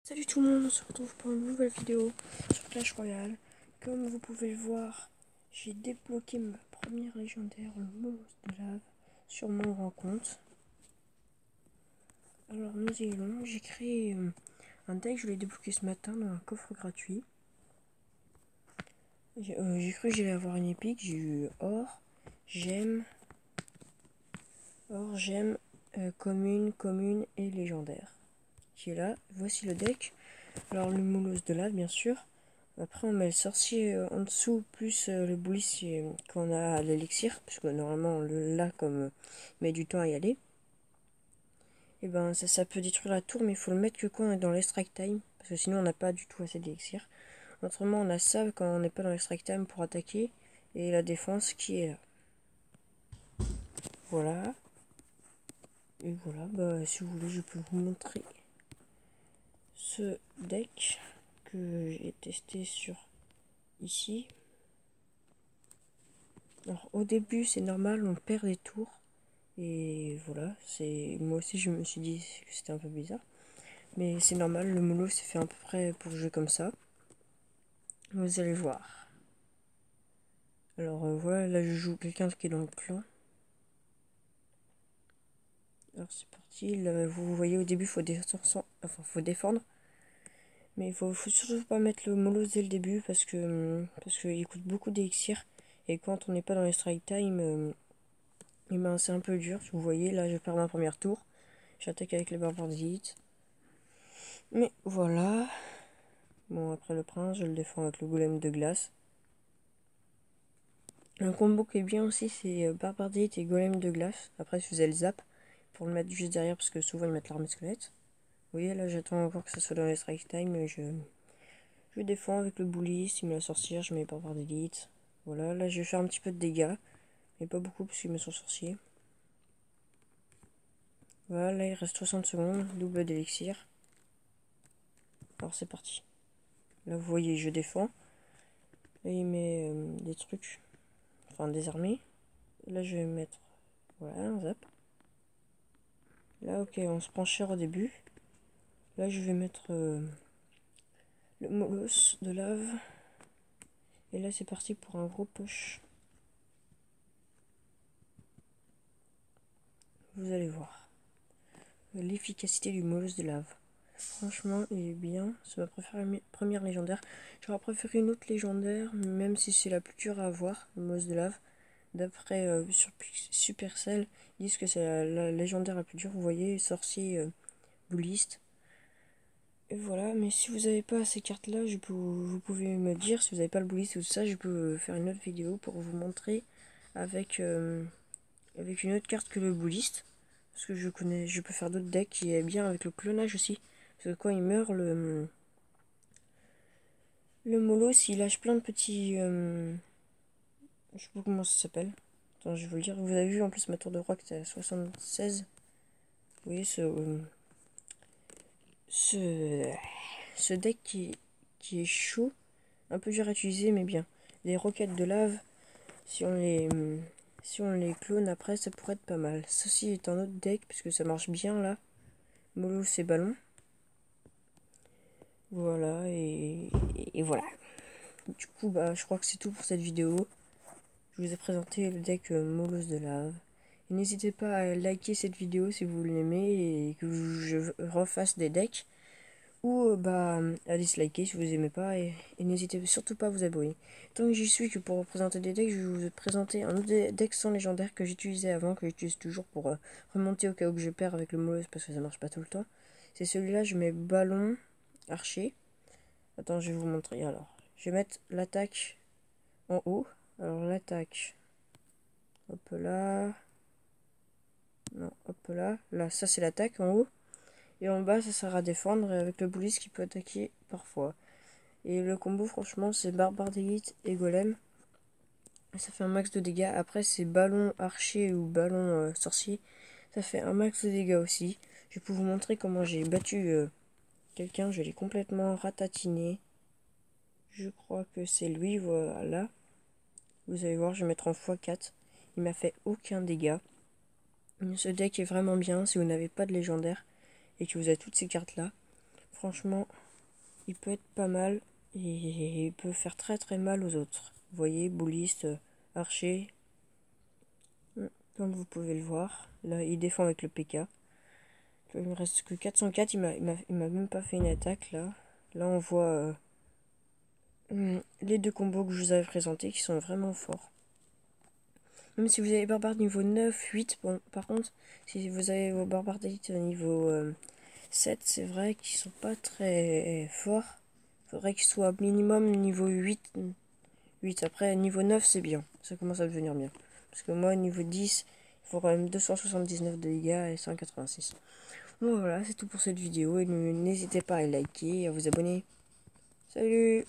Salut tout le monde, on se retrouve pour une nouvelle vidéo sur Clash Royale. Comme vous pouvez le voir, j'ai débloqué ma première légendaire, le monstre de lave, sur mon grand compte. Alors nous y allons, j'ai créé un deck, je l'ai débloqué ce matin dans un coffre gratuit. J'ai cru que j'allais avoir une épique, j'ai eu gemme, or, gemme, commune et légendaire. Qui est là, voici le deck. Alors le moulos de lave bien sûr. Après on met le sorcier en dessous plus le boulis quand on a l'élixir, parce que normalement on le l'a comme il met du temps à y aller. Et ben ça peut détruire la tour, mais il faut le mettre que quand on est dans l'extract time, parce que sinon on n'a pas du tout assez d'élixir. Autrement on a ça quand on n'est pas dans l'extract time pour attaquer, et la défense qui est là. Voilà. Et voilà, bah si vous voulez je peux vous montrer ce deck que j'ai testé sur ici. Alors au début c'est normal, on perd des tours. Et voilà, moi aussi je me suis dit que c'était un peu bizarre. Mais c'est normal, le mono c'est fait à peu près pour jouer comme ça. Vous allez voir. Alors voilà, là je joue quelqu'un qui est dans le clan. Alors c'est parti, là, vous voyez au début faut défendre. Mais il faut surtout pas mettre le mollo dès le début parce qu'il coûte beaucoup d'élixir. Et quand on n'est pas dans les strike time, et ben c'est un peu dur. Vous voyez, là je perds ma première tour. J'attaque avec les barbares d'élite. Mais voilà. Bon, après le prince, je le défends avec le golem de glace. Un combo qui est bien aussi, c'est barbare d'élite et golem de glace. Après, je faisais le zap pour le mettre juste derrière parce que souvent ils mettent l'armée squelette. Vous voyez, là j'attends encore que ça soit dans les strike time. Et je défends avec le bully. Il me la sorcière, je mets barbare d'élite. Voilà, là je vais faire un petit peu de dégâts. Mais pas beaucoup parce qu'ils me sont sorciers. Voilà, là il reste 60 secondes. Double d'élixir. Alors c'est parti. Là vous voyez, je défends. Là il met des trucs. Enfin des armées. Là je vais mettre. Voilà, un zap. Là ok, on se prend cher au début. Là je vais mettre le molosse de lave. Et là c'est parti pour un gros push. Vous allez voir. L'efficacité du molosse de lave. Franchement, il est bien. C'est ma première légendaire. J'aurais préféré une autre légendaire, même si c'est la plus dure à avoir, le molosse de lave. D'après Supercell, ils disent que c'est la légendaire la plus dure. Vous voyez, sorcier bouliste. Et voilà, mais si vous n'avez pas ces cartes-là, vous pouvez me dire. Si vous n'avez pas le bouliste ou tout ça, je peux faire une autre vidéo pour vous montrer avec, avec une autre carte que le bouliste. Parce que je peux faire d'autres decks qui est bien avec le clonage aussi. Parce que quand il meurt, le mollo, s'il lâche plein de petits... je sais pas comment ça s'appelle. Attends, je vais vous le dire. Vous avez vu en plus ma tour de roi qui était à 76. Vous voyez ce deck qui est chaud. Un peu dur à utiliser, mais bien. Les roquettes de lave, si on les clone après, ça pourrait être pas mal. Ceci est un autre deck, puisque ça marche bien là. Mollo, c'est ballon. Voilà, et voilà. Du coup, bah, je crois que c'est tout pour cette vidéo. Je vous ai présenté le deck Molosse de lave. Et n'hésitez pas à liker cette vidéo si vous l'aimez et que je refasse des decks. Ou bah, à disliker si vous aimez pas. Et n'hésitez surtout pas à vous abonner. Tant que j'y suis que pour vous présenter des decks, je vais vous présenter un autre deck sans légendaire que j'utilisais avant, que j'utilise toujours pour remonter au cas où que je perds avec le Molosse parce que ça marche pas tout le temps. C'est celui-là, je mets ballon, archer. Attends, je vais vous montrer. Alors, je vais mettre l'attaque en haut. Alors, l'attaque. Hop là. Non, hop là. Là, ça c'est l'attaque en haut. Et en bas, ça sert à défendre avec le boulis qui peut attaquer parfois. Et le combo, franchement, c'est barbare d'élite et golem. Ça fait un max de dégâts. Après, c'est ballon archer ou ballon sorcier. Ça fait un max de dégâts aussi. Je peux vous montrer comment j'ai battu quelqu'un. Je l'ai complètement ratatiné. Je crois que c'est lui, voilà. Vous allez voir, je vais mettre en x4. Il m'a fait aucun dégât. Ce deck est vraiment bien si vous n'avez pas de légendaire et que vous avez toutes ces cartes là. Franchement, il peut être pas mal. Et il peut faire très très mal aux autres. Vous voyez, bouliste, archer. Comme vous pouvez le voir. Là, il défend avec le PK. Il me reste que 404. Il m'a même pas fait une attaque là. Là, on voit les deux combos que je vous avais présentés qui sont vraiment forts. Même si vous avez barbare niveau 9, 8, bon, par contre, si vous avez vos barbares d'élite niveau 7, c'est vrai qu'ils sont pas très forts. Il faudrait qu'ils soient minimum niveau 8. 8. Après, niveau 9, c'est bien. Ça commence à devenir bien. Parce que moi, niveau 10, il faut quand même 279 de dégâts et 186. Bon, voilà, c'est tout pour cette vidéo. Et n'hésitez pas à liker et à vous abonner. Salut!